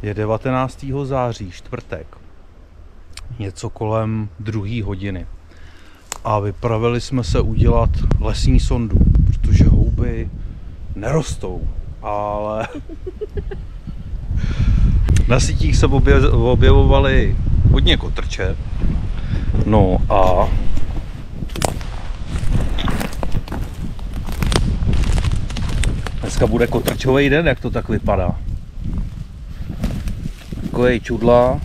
Je 19. září, čtvrtek. Něco kolem 2. hodiny. A vypravili jsme se udělat lesní sondu, protože houby nerostou, ale na sítích se objevovaly hodně kotrče. No a dneska bude kotrčový den, jak to tak vypadá. Takovej čudla,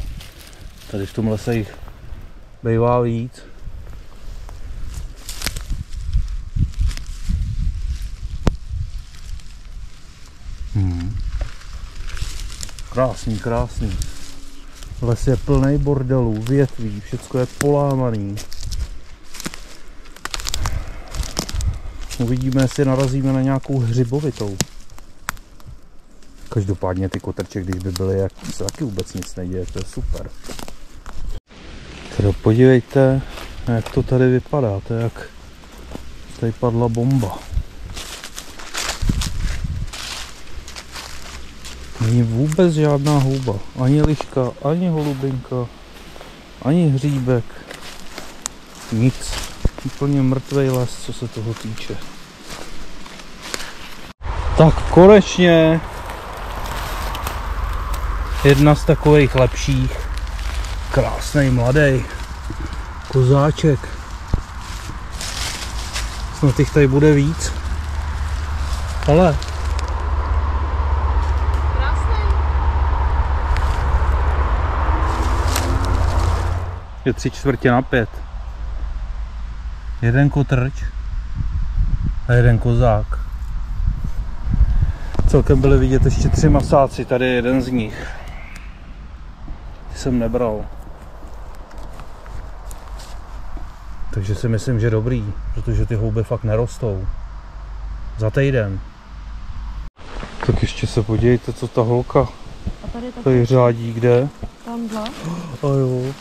tady v tom lese jich bývá víc. Krásný, krásný. Les je plný bordelů, větví, všecko je polámaný. Uvidíme, jestli narazíme na nějakou hřibovitou. Každopádně ty kotrče, když by byly, jak se taky vůbec nic neděje, to je super. Teda podívejte, jak to tady vypadá, to je jak tady padla bomba. Není vůbec žádná houba, ani liška, ani holubinka, ani hříbek, nic. Úplně mrtvej les, co se toho týče. Tak konečně jedna z takových lepších. Krásný mladý kozáček. Snad jich tady bude víc. Ale je 3/4 jeden kotrč a jeden kozák. Celkem byly vidět ještě 3 masáci, tady je jeden z nich. Ty jsem nebral. Takže si myslím, že dobrý, protože ty houby fakt nerostou. Za týden. Tak ještě se podívejte, co ta holka tady řádí, kde? Tamhle. A jo.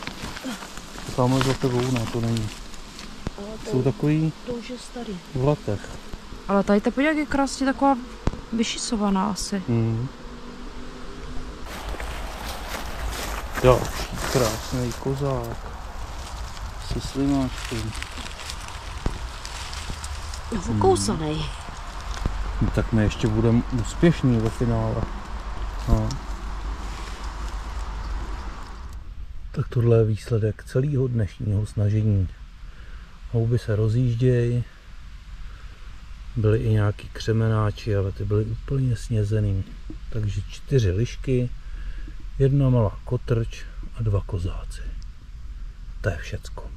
Tamhle za tebou, ne, to není. Jsou takový to už je starý. v letech. Ale tady te podívej, jak je krásně taková vyšisovaná asi. Další krásný kozák se slimáčkem. Ukousanej. No, tak my ještě budeme úspěšní ve finále. No. Tak tohle je výsledek celého dnešního snažení. Houby se rozjíždějí, byly i nějaký křemenáči, ale ty byly úplně snězený. Takže 4 lišky, 1 malá kotrč a 2 kozáci. To je všecko.